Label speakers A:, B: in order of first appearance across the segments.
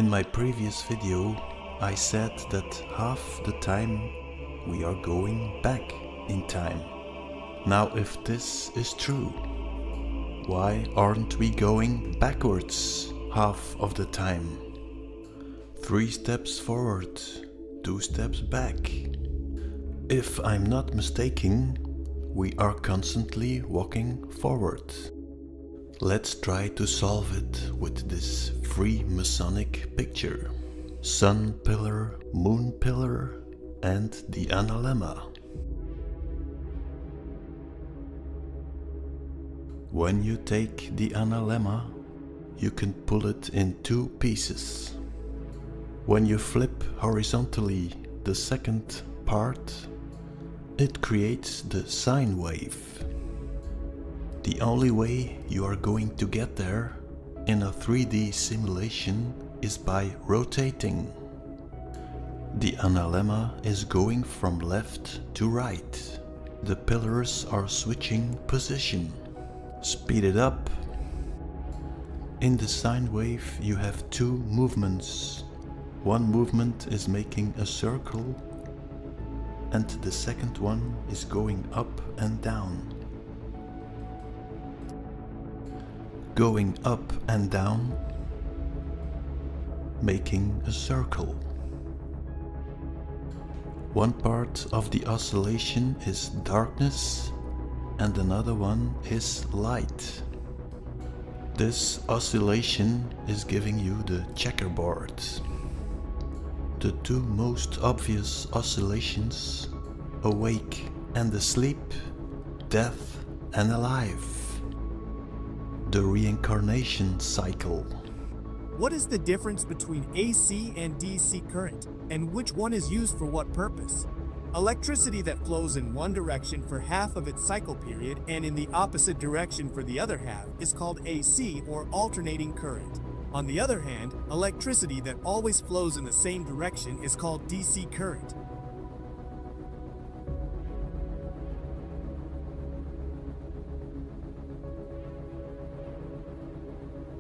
A: In my previous video, I said that half the time we are going back in time. Now, if this is true, why aren't we going backwards half of the time? 3 steps forward, 2 steps back. If I'm not mistaken, we are constantly walking forward. Let's try to solve it with this Freemasonic picture. Sun pillar, moon pillar, and the analemma. When you take the analemma, you can pull it in 2 pieces. When you flip horizontally the second part, it creates the sine wave. The only way you are going to get there in a 3D simulation is by rotating. The analemma is going from left to right. The pillars are switching position. Speed it up. In the sine wave you have 2 movements. One movement is making a circle and the second one is going up and down. Going up and down, making a circle. One part of the oscillation is darkness and another one is light. This oscillation is giving you the checkerboard. The 2 most obvious oscillations, awake and asleep, death and alive. The reincarnation cycle.
B: What is the difference between AC and DC current, and which one is used for what purpose? Electricity that flows in one direction for half of its cycle period and in the opposite direction for the other half is called AC, or alternating current. On the other hand, electricity that always flows in the same direction is called DC current.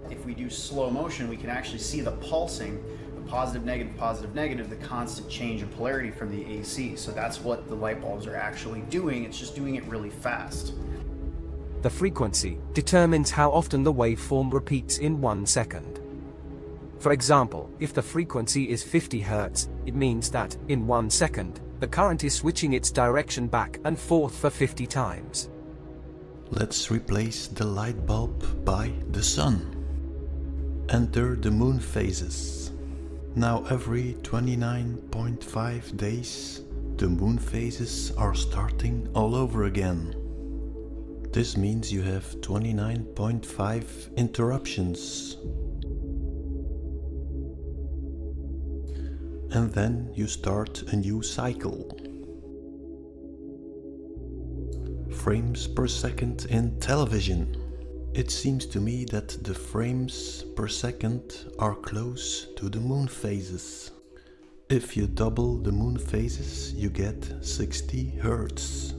C: If we do slow motion, we can actually see the pulsing, the positive, negative, the constant change in polarity from the AC. So that's what the light bulbs are actually doing. It's just doing it really fast.
D: The frequency determines how often the waveform repeats in 1 second. For example, if the frequency is 50 Hz, it means that, in 1 second, the current is switching its direction back and forth for 50 times.
A: Let's replace the light bulb by the sun. Enter the moon phases. Now every 29.5 days, the moon phases are starting all over again. This means you have 29.5 interruptions. And then you start a new cycle. Frames per second in television. It seems to me that the frames per second are close to the moon phases. If you double the moon phases, you get 60 Hz.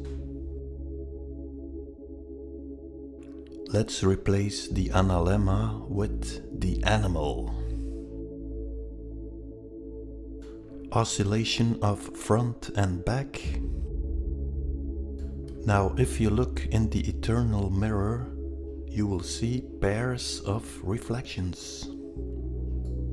A: Let's replace the analemma with the animal. Oscillation of front and back. Now, if you look in the eternal mirror, you will see pairs of reflections.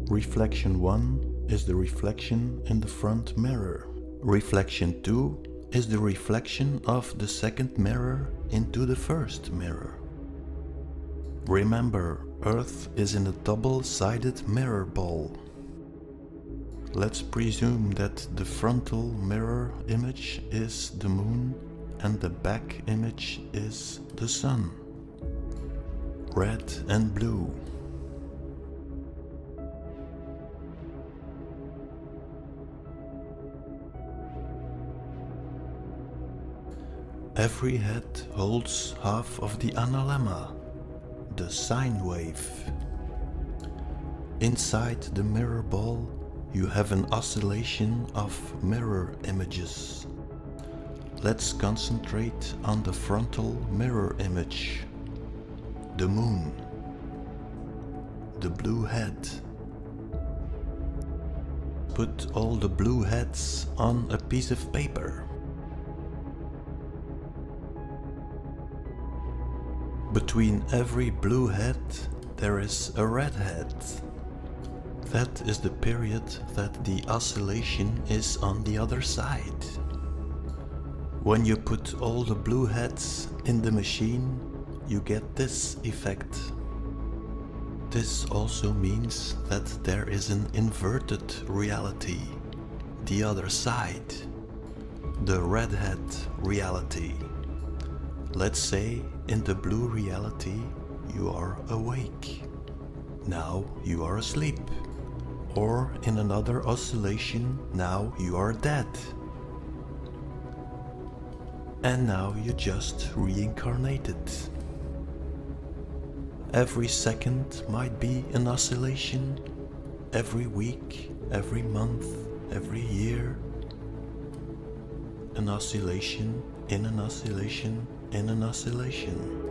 A: Reflection 1 is the reflection in the front mirror. Reflection 2 is the reflection of the second mirror into the first mirror. Remember, Earth is in a double-sided mirror ball. Let's presume that the frontal mirror image is the moon and the back image is the sun. Red and blue. Every head holds half of the analemma, the sine wave. Inside the mirror ball, you have an oscillation of mirror images. Let's concentrate on the frontal mirror image. The moon, the blue head, put all the blue heads on a piece of paper. Between every blue head there is a red head. That is the period that the oscillation is on the other side. When you put all the blue heads in the machine, you get this effect. This also means that there is an inverted reality, the other side, the redhead reality. Let's say in the blue reality you are awake. Now you are asleep. Or in another oscillation, now you are dead. And now you just reincarnated. Every second might be an oscillation, every week, every month, every year. An oscillation in an oscillation in an oscillation.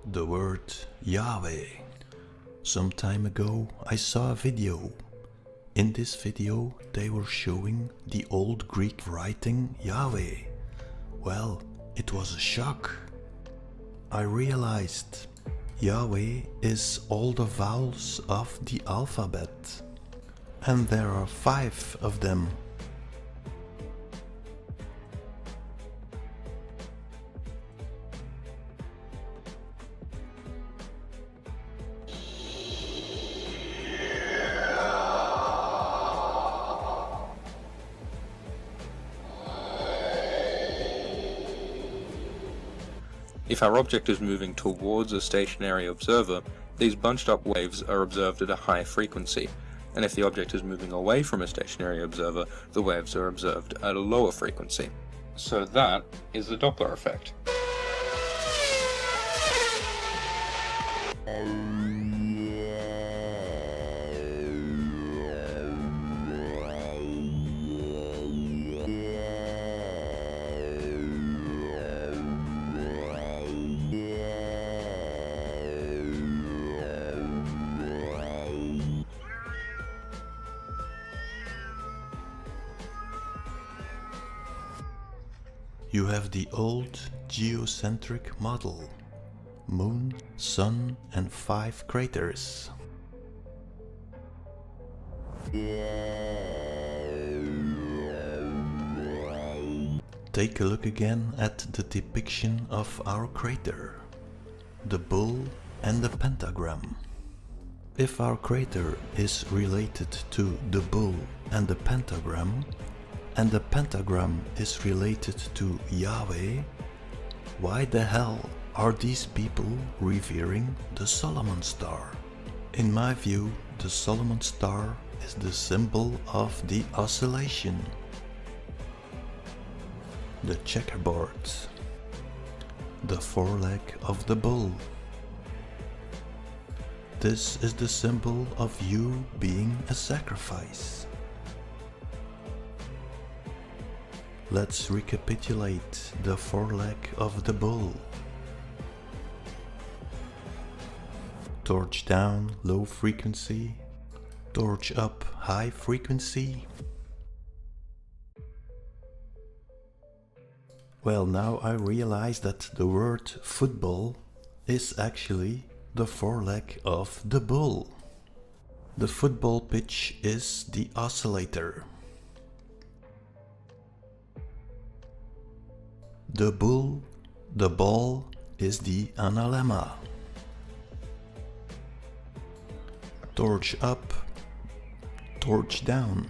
A: The word Yahweh. Some time ago I saw a video. In this video they were showing the old Greek writing Yahweh. Well, it was a shock. I realized Yahweh is all the vowels of the alphabet. And there are 5 of them.
E: If our object is moving towards a stationary observer, these bunched up waves are observed at a high frequency, and if the object is moving away from a stationary observer, the waves are observed at a lower frequency. So that is the Doppler effect.
A: You have the old geocentric model, Moon, Sun and 5 craters. Take a look again at the depiction of our crater, the bull and the pentagram. If our crater is related to the bull and the pentagram is related to Yahweh, why the hell are these people revering the Solomon star? In my view, the Solomon star is the symbol of the oscillation. The checkerboard, the foreleg of the bull. This is the symbol of you being a sacrifice. Let's recapitulate the foreleg of the bull. Torch down, low frequency. Torch up, high frequency. Well, now I realize that the word football is actually the foreleg of the bull. The football pitch is the oscillator. The ball is the analemma. Torch up, torch down.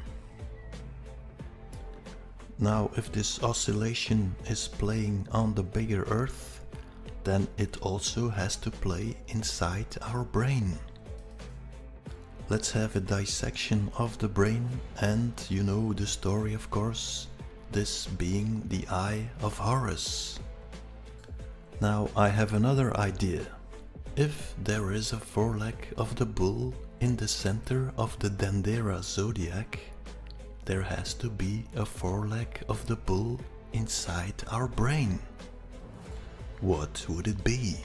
A: Now if this oscillation is playing on the bigger earth, then it also has to play inside our brain. Let's have a dissection of the brain, and you know the story, of course. This being the eye of Horus. Now I have another idea. If there is a foreleg of the bull in the center of the Dendera zodiac, there has to be a foreleg of the bull inside our brain. What would it be?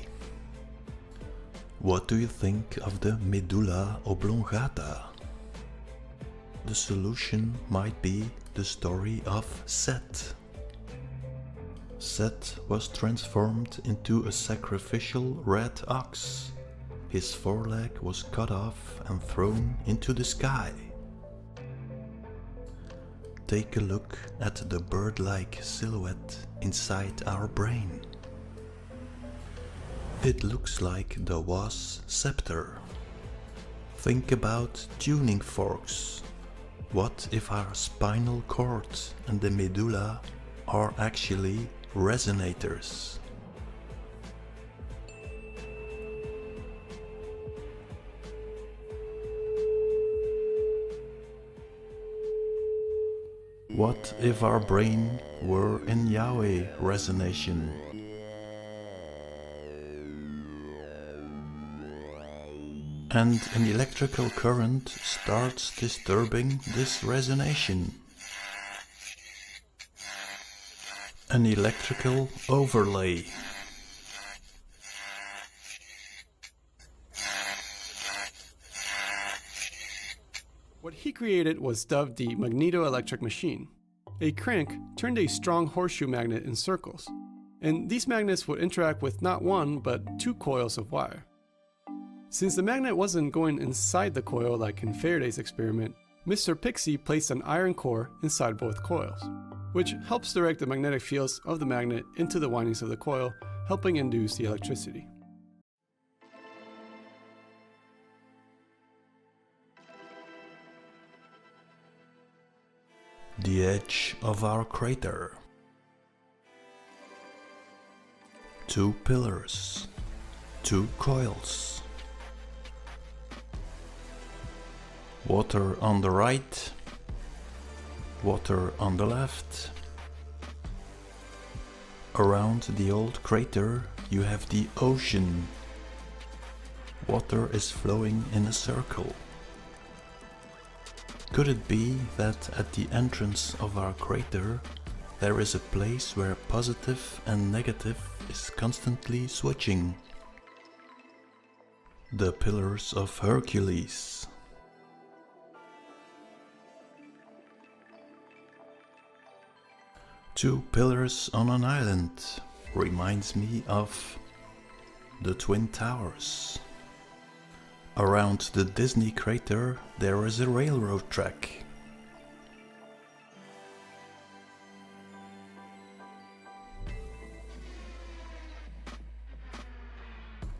A: What do you think of the medulla oblongata? The solution might be the story of Set. Set was transformed into a sacrificial red ox. His foreleg was cut off and thrown into the sky. Take a look at the bird-like silhouette inside our brain. It looks like the was scepter. Think about tuning forks. What if our spinal cord and the medulla are actually resonators? What if our brain were in Yahweh resonation? And an electrical current starts disturbing this resonation. An electrical overlay.
F: What he created was dubbed the magneto-electric machine. A crank turned a strong horseshoe magnet in circles, and these magnets would interact with not one, but two coils of wire. Since the magnet wasn't going inside the coil like in Faraday's experiment, Mr. Pixie placed an iron core inside both coils, which helps direct the magnetic fields of the magnet into the windings of the coil, helping induce the electricity.
A: The edge of our crater. Two pillars. Two coils. Water on the right. Water on the left. Around the old crater you have the ocean. Water is flowing in a circle. Could it be that at the entrance of our crater there is a place where positive and negative is constantly switching? The Pillars of Hercules. Two pillars on an island reminds me of the Twin Towers. Around the Disney crater there is a railroad track.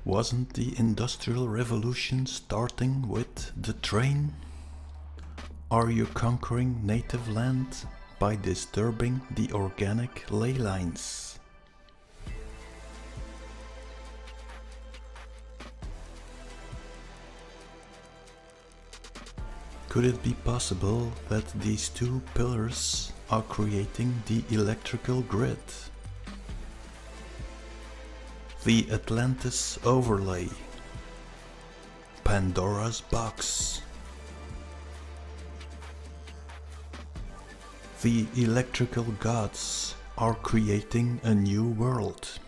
A: Wasn't the Industrial Revolution starting with the train? Are you conquering native land by disturbing the organic ley lines? Could it be possible that these two pillars are creating the electrical grid? The Atlantis overlay. Pandora's box. The electrical gods are creating a new world.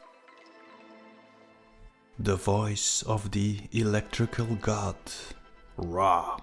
A: The voice of the electrical god, Ra.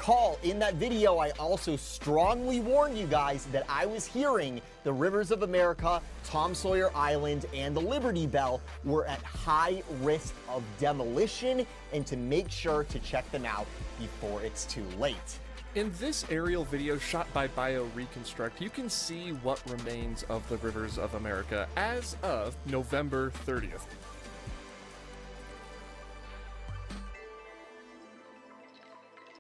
G: Recall, in that video, I also strongly warned you guys that I was hearing the rivers of America, Tom Sawyer Island, and the Liberty Bell were at high risk of demolition, and to make sure to check them out before it's too late.
H: In this aerial video shot by BioReconstruct, you can see what remains of the rivers of America as of November 30th.